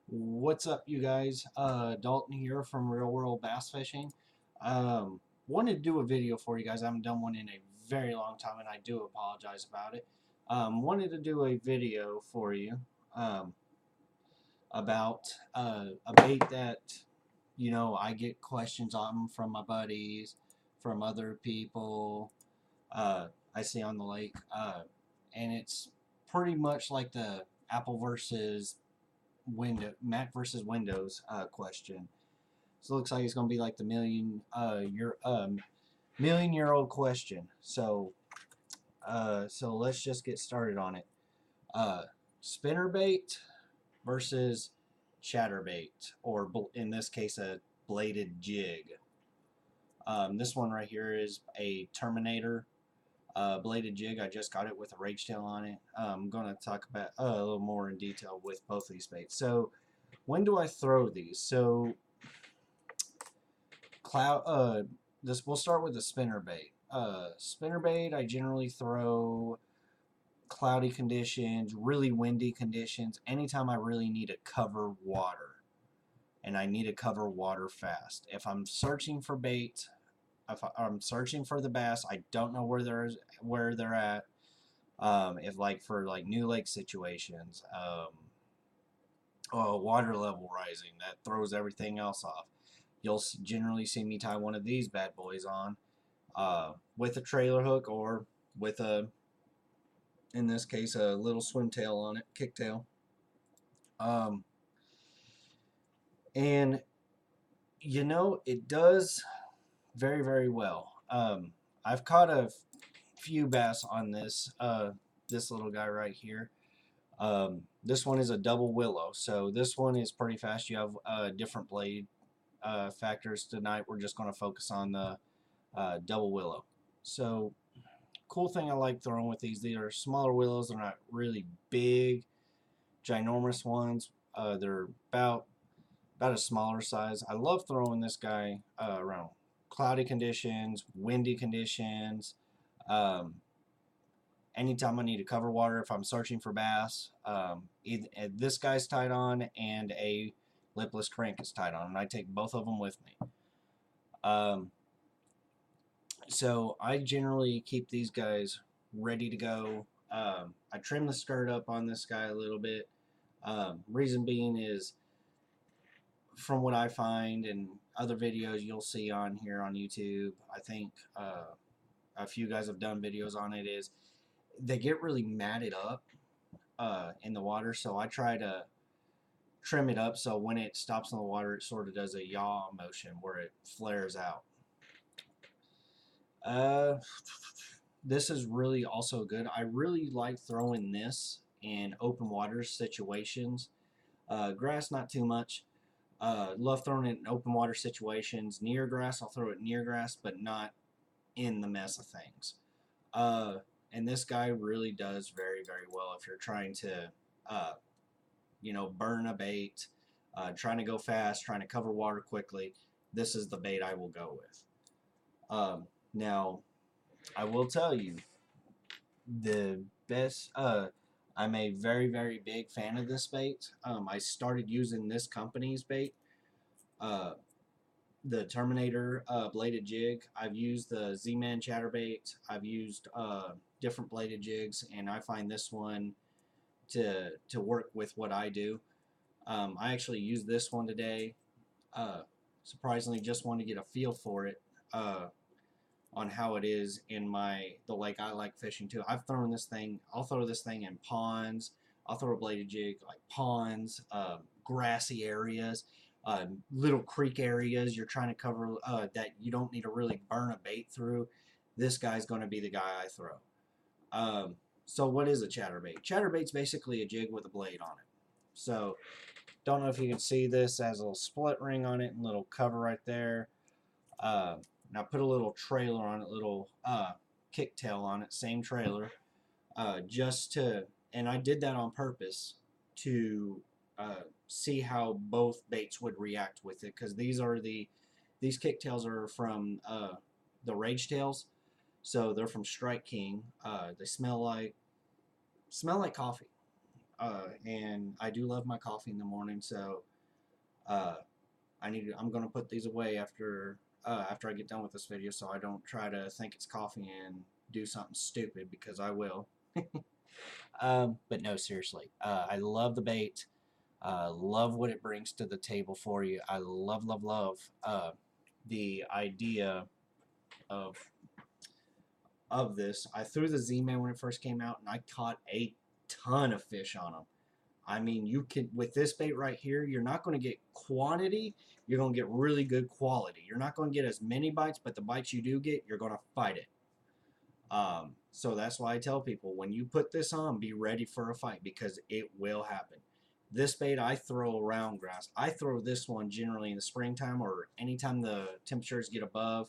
What's up, you guys? Dalton here from Real World Bass Fishing. Wanted to do a video for you guys. I haven't done one in a very long time, and I do apologize about it. Wanted to do a video for you um, about a bait that, I get questions on from my buddies, from other people I see on the lake, and it's pretty much like the Apple versus Mac versus Windows question. So it looks like it's going to be like the million year old question. So let's just get started on it. Uh, spinnerbait versus chatterbait, or in this case, a bladed jig. This one right here is a Terminator bladed jig. I just got it with a rage tail on it. I'm going to talk about a little more in detail with both of these baits. So when do I throw these? So we'll start with the spinnerbait. Spinnerbait I generally throw cloudy conditions, really windy conditions, anytime I really need to cover water, and I need to cover water fast. If I'm searching for bait, if I'm searching for the bass, I don't know where they're at. If like for like new lake situations, water level rising, that throws everything else off. You'll generally see me tie one of these bad boys on with a trailer hook, or with in this case, a little swim tail on it, kick tail. Um, and it does very, very well. I've caught a few bass on this little guy right here. This one is a double willow, so this one is pretty fast. You have different blade factors. Tonight we're just going to focus on the double willow. So cool thing I like throwing with these are smaller willows. They're not really big, ginormous ones. They're about a smaller size. I love throwing this guy around cloudy conditions, windy conditions. Um, Anytime I need to cover water, if I'm searching for bass, this guy's tied on and a lipless crank is tied on, and I take both of them with me. Um, so I generally keep these guys ready to go. I trim the skirt up on this guy a little bit. Reason being is, from what I find in other videos you'll see on here on YouTube, I think a few guys have done videos on it, is they get really matted up in the water. So I try to trim it up so when it stops in the water, it sort of does a yaw motion where it flares out. Uh, this is really also good. I really like throwing this in open water situations. Grass, not too much. Love throwing it in open water situations. Near grass, I'll throw it near grass, but not in the mess of things. And this guy really does very, very well if you're trying to, burn a bait, trying to go fast, trying to cover water quickly. This is the bait I will go with. Now, I will tell you, the best. I'm a very, very big fan of this bait. I started using this company's bait, uh, the Terminator bladed jig. I've used the Z-Man Chatterbait. I've used different bladed jigs, and I find this one to work with what I do. I actually used this one today. Uh, Surprisingly, just wanted to get a feel for it. On how it is in the lake I like fishing too. I'll throw this thing in ponds. I'll throw a bladed jig like ponds, grassy areas, little creek areas you're trying to cover that you don't need to really burn a bait through. This guy's going to be the guy I throw. So what is a chatterbait? Chatterbait's basically a jig with a blade on it. So don't know if you can see this, as a little split ring on it and little cover right there. And I put a little trailer on it, little kick tail on it, same trailer, and I did that on purpose to see how both baits would react with it, because these kick tails are from the Rage Tails, so they're from Strike King. They smell like coffee. and I do love my coffee in the morning, so uh, I'm gonna put these away after I get done with this video, so I don't try to think it's coffee and do something stupid, because I will. But no, seriously, I love the bait. Love what it brings to the table for you. I love the idea of this. I threw the Z-Man when it first came out, and I caught a ton of fish on them. I mean, you can, with this bait right here, you're not going to get quantity. You're going to get really good quality. You're not going to get as many bites, but the bites you do get, you're going to fight it. So that's why I tell people, when you put this on, be ready for a fight, because it will happen. This bait I throw around grass. I throw this one generally in the springtime, or anytime the temperatures get above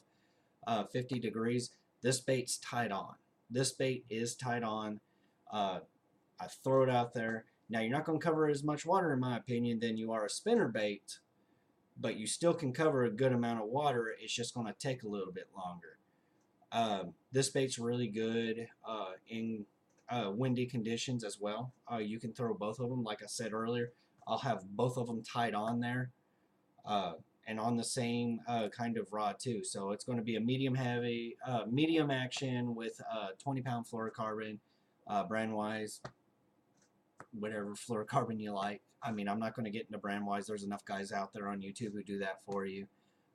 50 degrees. This bait's tied on. This bait is tied on. I throw it out there. Now, you're not going to cover as much water, in my opinion, than you are a spinnerbait, but you still can cover a good amount of water. It's just going to take a little bit longer. This bait's really good in windy conditions as well. You can throw both of them. Like I said earlier, I'll have both of them tied on there and on the same kind of rod too. So it's going to be a medium heavy, medium action with 20-pound fluorocarbon, brand wise, whatever fluorocarbon you like. I mean, I'm not going to get into brand wise. There's enough guys out there on YouTube who do that for you.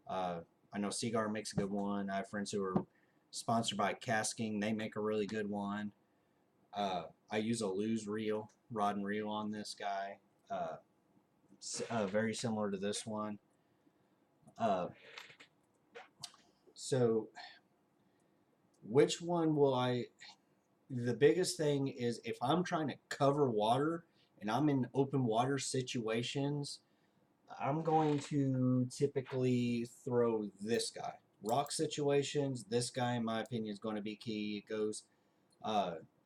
I know Seagar makes a good one. I have friends who are sponsored by Casking. They make a really good one. I use a lose reel, rod and reel on this guy. Very similar to this one. So which one will I... The biggest thing is, if I'm trying to cover water and I'm in open water situations, I'm going to typically throw this guy. Rock situations, this guy, in my opinion, is going to be key. It goes,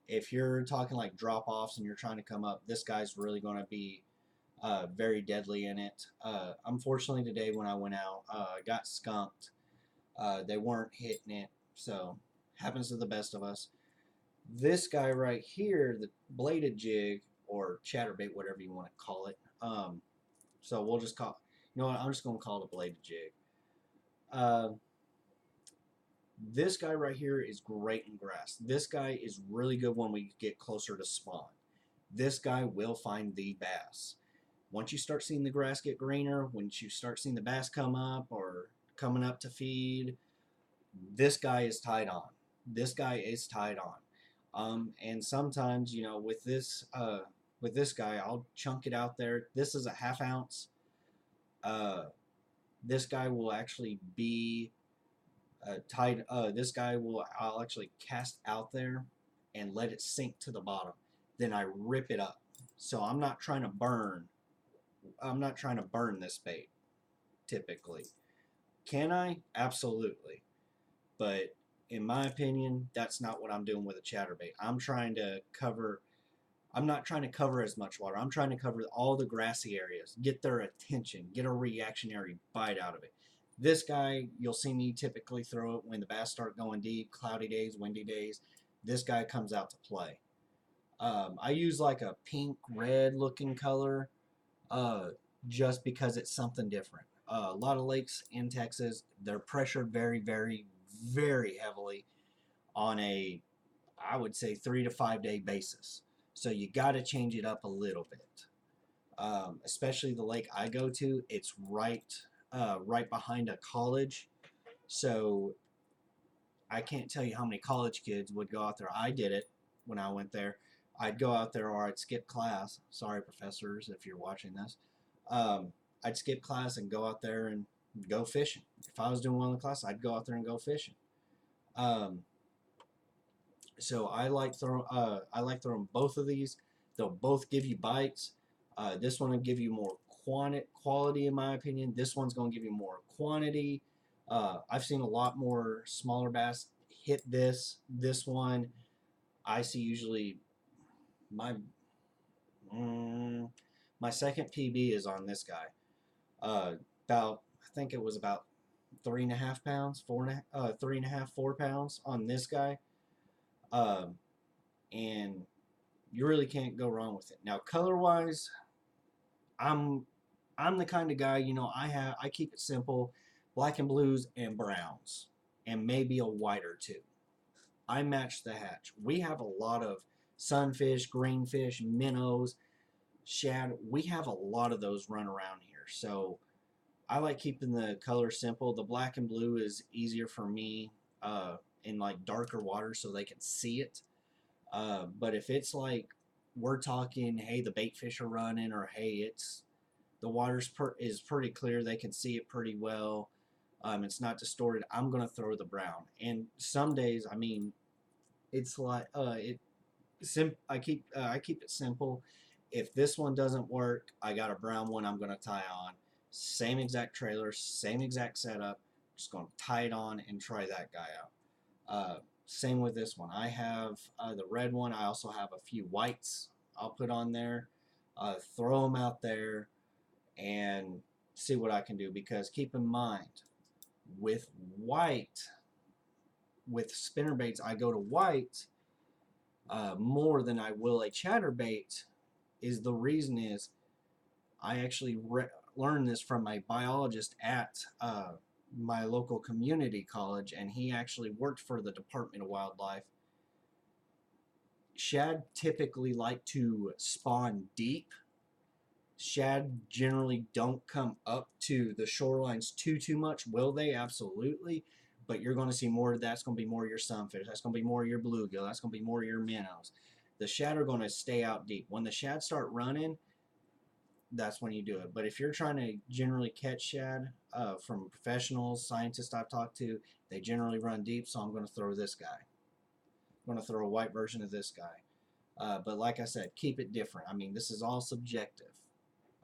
if you're talking like drop-offs and you're trying to come up, this guy's really going to be very deadly in it. Unfortunately, today when I went out, I got skunked. They weren't hitting it, so happens to the best of us. This guy right here, the bladed jig, or chatterbait, whatever you want to call it. So we'll just call, you know what, I'm just going to call it a bladed jig. This guy right here is great in grass. This guy is really good when we get closer to spawn. This guy will find the bass. Once you start seeing the grass get greener, once you start seeing the bass come up or coming up to feed, this guy is tied on. This guy is tied on. And sometimes, you know, with this guy, I'll chunk it out there. This is a ½ ounce. This guy will actually be tied. This guy I'll actually cast out there and let it sink to the bottom. Then I rip it up. So I'm not trying to burn. I'm not trying to burn this bait, typically. Can I? Absolutely. But in my opinion, that's not what I'm doing with a chatterbait. I'm not trying to cover as much water. I'm trying to cover all the grassy areas, get their attention, get a reactionary bite out of it. This guy, you'll see me typically throw it when the bass start going deep, cloudy days, windy days. This guy comes out to play. I use like a pink, red looking color just because it's something different. A lot of lakes in Texas, they're pressured very, very, very heavily on a, I would say, 3 to 5 day basis. So you got to change it up a little bit. Especially the lake I go to, it's right behind a college. So I can't tell you how many college kids would go out there. I did it when I went there. I'd go out there, or I'd skip class. Sorry, professors, if you're watching this. I'd skip class and go out there and go fishing. If I was doing well in the class, I'd go out there and go fishing. So I like throwing both of these. They'll both give you bites. This one will give you more quality, in my opinion. This one's going to give you more quantity. I've seen a lot more smaller bass hit this. This one, I see usually my second PB is on this guy. About, I think it was about 3.5 pounds, 3.5, 4 pounds on this guy. And You really can't go wrong with it. Now, color wise, I'm I'm the kind of guy, you know, I keep it simple, black and blues and browns, and maybe a white or two. I match the hatch. We have a lot of sunfish, greenfish, minnows, shad. We have a lot of those run around here. So I like keeping the color simple. The black and blue is easier for me in like darker water so they can see it. But if it's like we're talking, hey, the bait fish are running, or hey, it's the is pretty clear, they can see it pretty well. It's not distorted. I'm gonna throw the brown. And some days, I mean, it's like I keep it simple. If this one doesn't work, I got a brown one I'm gonna tie on. Same exact trailer, same exact setup. Just gonna tie it on and try that guy out. Same with this one. I have the red one. I also have a few whites I'll put on there. Throw them out there and see what I can do. Because keep in mind, with white, with spinnerbaits, I go to white more than I will a chatterbait. Is the reason is I actually learned this from my biologist at my local community college, and he actually worked for the Department of Wildlife. Shad typically like to spawn deep. Shad generally don't come up to the shorelines too much. Will they? Absolutely. But you're going to see more of that. That's going to be more of your sunfish. That's going to be more of your bluegill. That's going to be more of your minnows. The shad are going to stay out deep. When the shad start running, that's when you do it. But if you're trying to generally catch shad from professionals, scientists I've talked to, they generally run deep. So I'm going to throw this guy. I'm going to throw a white version of this guy. But like I said, keep it different. I mean, this is all subjective.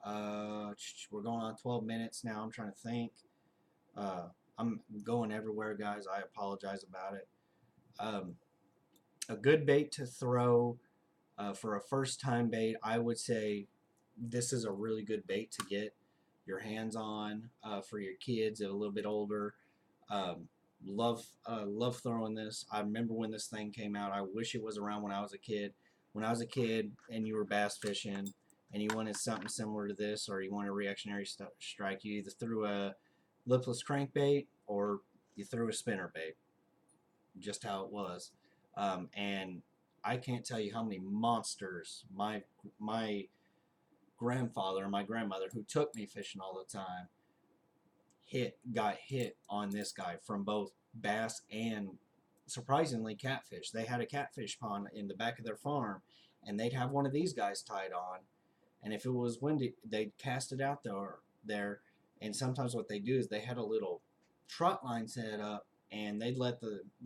We're going on 12 minutes now. I'm trying to think. I'm going everywhere, guys. I apologize about it. A good bait to throw for a first-time bait, I would say this is a really good bait to get your hands on for your kids that are a little bit older. Love throwing this. I remember when this thing came out. I wish it was around when I was a kid. When I was a kid and you were bass fishing and you wanted something similar to this, or you wanted a reactionary strike, you either threw a lipless crankbait or you threw a spinnerbait. Just how it was. And I can't tell you how many monsters my grandfather and my grandmother, who took me fishing all the time, got hit on this guy from both bass and surprisingly catfish. They had a catfish pond in the back of their farm, and they'd have one of these guys tied on, and if it was windy, they'd cast it out there. And sometimes what they do is they had a little trot line set up, and they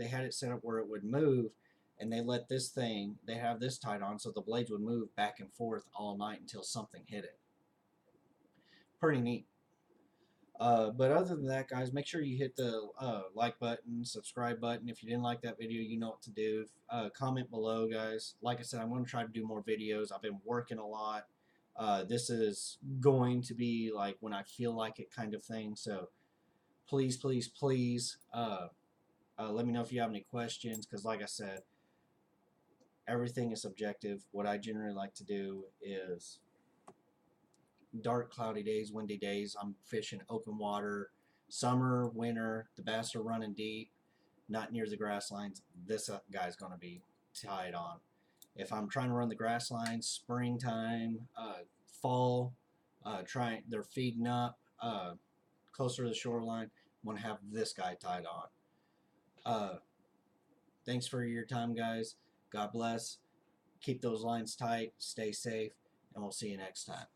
had it set up where it would move, and they have this tied on so the blades would move back and forth all night until something hit it. Pretty neat. But other than that, guys, make sure you hit the like button, subscribe button. If you didn't like that video, you know what to do. Comment below, guys. Like I said, I'm going to try to do more videos. I've been working a lot. This is going to be like when I feel like it kind of thing. So please, please, please let me know if you have any questions, because like I said, everything is subjective. What I generally like to do is dark, cloudy days, windy days, I'm fishing open water. Summer, winter, the bass are running deep, not near the grass lines. This guy's going to be tied on. If I'm trying to run the grass lines, springtime, fall, they're feeding up closer to the shoreline, I'm going to have this guy tied on. Thanks for your time, guys. God bless. Keep those lines tight. Stay safe, and we'll see you next time.